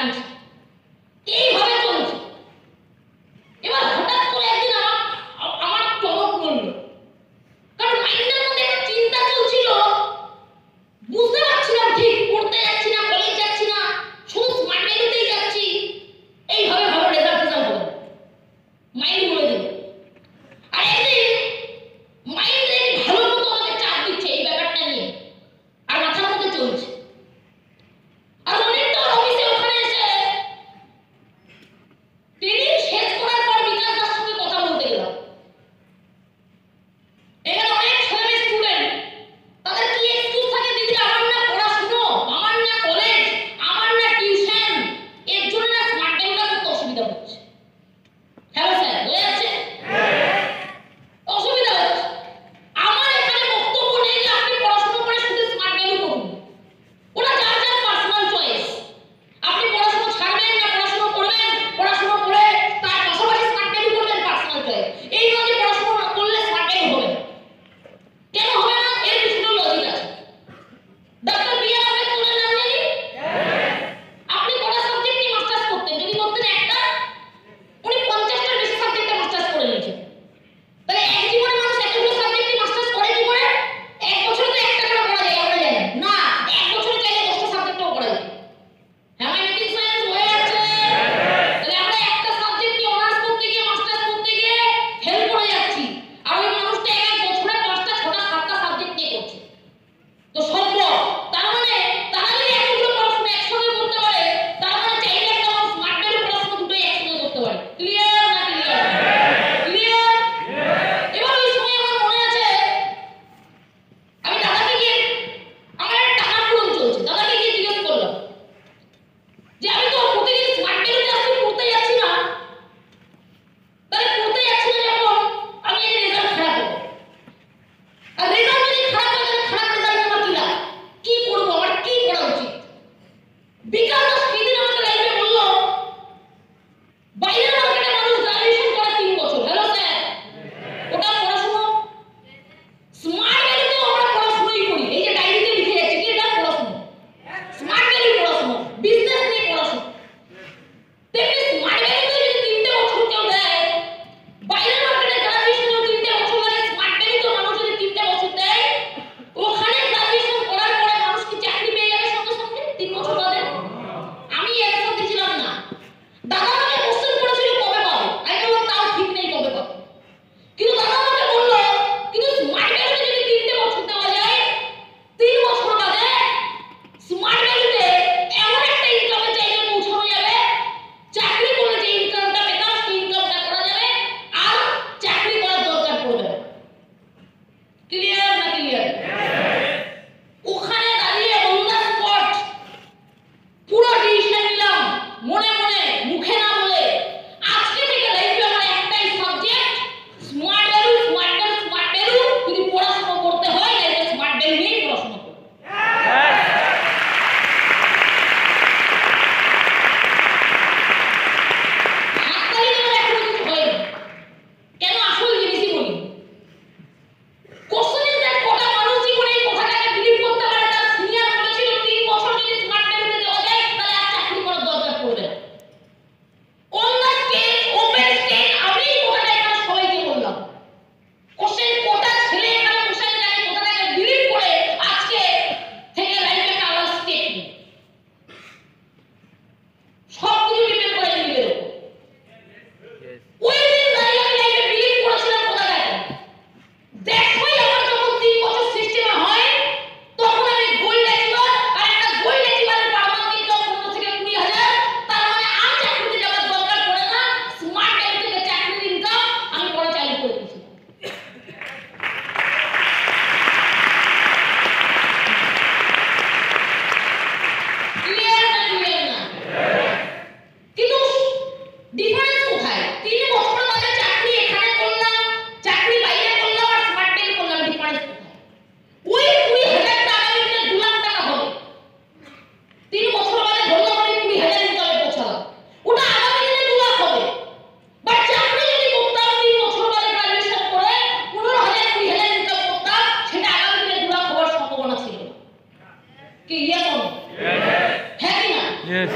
টানছে, এইভাবে চলছে। এবার হঠাৎ করে একদিন আমার টনক নড়ল, কারণ মাইন্ডের মধ্যে একটা চিন্তা চলছিল, বুঝতে পারছিলাম ঠিক পড়তে যাচ্ছি না, কলেজ যাচ্ছি না, শুধু স্মার্ট ভ্যালুতেই যাচ্ছি, এইভাবে ভালো রেজাল্ট হবে না। মাইন্ড বলে দিল। আর একদিন মাইন্ড ভালো মতো আমাকে চাপ দিচ্ছে এই ব্যাপারটা নিয়ে, আর মাথার মধ্যে চলছে। আর অনেকটা অফিসে ওখানে এসে ট্রেনিং শেষ করার পর বিকাশদার সঙ্গে কথা বলতে গেলাম। এখানে অনেক ছেলে স্টুডেন্ট, তাদের কি এক্সকিউজ থাকে, দিদি আমার না পড়াশুনো, আমার না কলেজ, আমার না টিউশন, এর জন্য না স্মার্ট টাইমটা করতে অসুবিধা হচ্ছে। হ্যালো স্যার, হয়ে যাচ্ছে? অসুবিধা হচ্ছে। আমার এখানে বক্তব্য নেই যে আপনি পড়াশোনা করে শুধু স্মার্ট ভ্যালু করুন, ওটা যার যার পার্সোনাল চয়েস। আপনি পড়াশোনা ছাড়বেন না পড়াশোনা করবেন, পড়াশোনা করে তার পাশাপাশি স্মার্ট ভ্যালু করবেন, পার্সোনাল চয়েস। এই নয় যে পড়াশোনা করলে স্মার্ট ভ্যালু হবে না। কেন হবে না? এর পিছনে লজিক আছে। Doctor B.R.. আম্বেদকরের নাম জানি? আপনি কটা সাবজেক্ট নিয়ে মাস্টার্স করতেন? যদি করতেন একটা, উনি 50টার বেশি সাবজেক্টে মাস্টার্স করে নিয়েছেন। তাহলে এক জীবনে মানুষ এতগুলো সাবজেক্টে মাস্টার্স করে কি করে? এক বছরে তো একটা করে করা যায়, আমরা জানি না। এক বছরে চাইলে 10টা সাবজেক্টও করা যায়। হ্যাঁ, মেথিক সায়েন্স হয়ে যাচ্ছে। তাহলে আমরা একটা সাবজেক্ট নিয়ে অনার্স করতে গিয়ে, মাস্টার্স করতে গিয়ে ফেল করে যাচ্ছি। আর ওই মানুষটা এক বছরে 5টা 6টা 7টা সাবজেক্ট নিয়ে করছে। তো সম্ভব। তার মানে তারা যদি এতগুলো পড়াশোনা একসঙ্গে করতে পারে, তার মানে চাইলে একটা মানুষ স্মার্ট ভ্যালু পড়াশোনা দুটোই একসঙ্গে করতে পারে। ক্লিয়ার না ক্লিয়ার? ক্লিয়ার? এবার ওই সময় আমার মনে আছে, আমি দাদাকে গিয়ে, আমার একটা টাকার প্রয়োজন চলছে, দাদাকে গিয়ে জিজ্ঞেস করলাম যে আমি তো প্রতিদিন স্মার্ট ভ্যালুতে আজকে পড়তে যাচ্ছি না, তাহলে পড়তে যাচ্ছি না যখন, আমি এই রেজাল্ট খারাপ হবে, আর রেজাল্ট যদি খারাপ হয় তাহলে খারাপ রেজাল্ট আমার কি লাভ, কি করবো, আমার কি করা উচিত? বিকাশ দাস সেদিন আমাকে লাইভে বলল, বাইরের মার্কেটে মানুষ গ্রাজুয়েশন করে 3 বছর। হ্যালো স্যার, ওটা পড়াশোনা? স্মার্ট ভ্যালুতেও আমরা পড়াশোনাই করি। এই যে ডায়েরিতে লিখে যাচ্ছে, কি এটা পড়াশোনা? স্মার্ট ভ্যালু পড়াশোনা, বিজনেস নিয়ে পড়াশোনা। তেমনি স্মার্ট ভ্যালুতে যদি 3টে বছর কেউ দেয়, বাইরের মার্কেটে গ্রাজুয়েশনেও 3টে বছর লাগে, স্মার্ট ভ্যালুতেও মানুষ যদি 3টে বছর দেয়, ওখানে গ্রাজুয়েশন করার পরে মানুষ কি চাকরি পেয়ে যাবে সঙ্গে সঙ্গে 3 বছর বাদে? আমি একসাথে দিছিলাম না। দাদা আমাকে কোশ্চেন করেছিল কবে পাবো, আমি বললাম তাও ঠিক নেই কবে পাবো। কিন্তু দাদা আমাকে বললো, কিন্তু স্মার্ট ভ্যালুতে যদি 3টে বছর দেওয়া যায়, 3 বছর বাদে স্মার্ট ভ্যালুতে এমন একটা ইনকামে চাইলে পৌঁছানো যাবে, চাকরি করলে যে ইনকামটা পেতাম সেই ইনকামটা করা যাবে, আর চাকরি করার দরকার পড়বে না। ক্লিয়ার না ক্লিয়ার? ওখানে দাঁড়িয়ে অন দ্য স্পট পুরো ডিসিশন নিলাম, মনে মনে, মুখে না বলে। আজকে থেকে লাইফে আমার একটাই subject, smart value, smart value, smart value. যদি পড়াশোনা করতে হয় লাইফে স্মার্ট ভ্যালু নিয়ে পড়াশোনা করব। হাততালি দেওয়ার এখনো কিছু হয়নি, কেন? আসল জিনিসই বলি। কোশ্চেন ইজ দ্যাট, কটা মানুষ জীবনে এই কথাটাকে বিলিভ করতে পারে তার সিনিয়র বলেছিল 3 বছর যদি স্মার্ট ভ্যালুতে দেওয়া যায় তাহলে আর চাকরি করার দরকার পড়বে না। On the stage, open stage, আমি এই কথাটা এখানে সবাইকে বললাম। কোশ্চেন কটা ছেলে এখানে বসে আছে এই কথাটাকে বিলিভ করে আজকে থেকে লাইফে একটা আলাদা স্টেপ নিই। সব কিছু ডিপেন্ড করে নিজের উপর। ওই দিন দাঁড়িয়ে আমি লাইফে বিলিভ করেছিলাম কথাটাকে। দেখো আমার যখন 3 বছর সিস্টেমে হয়, তখন আমি গোল্ড অ্যাচিভার, আর একটা গোল্ড অ্যাচিভারের পারমানেন্ট ইনকাম 15 থেকে 20,000। তার মানে আর চাকরিতে যাওয়ার দরকার পড়ে না, স্মার্ট ভ্যালু থেকে চাকরির ইনকাম আমি পরে চালু করে দিয়েছি। ক্লিয়ার না ক্লিয়ার না? কিন্তু ডিফারেন্স কোথায়? 3 বছর বাদে চাকরি এখানে করলাম, চাকরি বাইরে করলাম, আর স্মার্ট ভ্যালু করলাম, ডিফারেন্স কোথায়? ওই 20,000 টাকা দিলে 2 লাখ টাকা হবে। 3 বছর বাদে ধরলাম আমি 20,000 ইনকামে পৌঁছালাম, ওটা আগামী দিনে 2 লাখ হবে। বাট চাকরি যদি করতাম 3 বছর বাদে গ্রাজুয়েশন করে 15,000 20,000 ইনকাম করতাম, সেটা আগামী দিনে 2 লাখ হওয়ার সম্ভাবনা ছিল না। কি ইয়েস অর নো? হ্যাঁ কি না? Yes.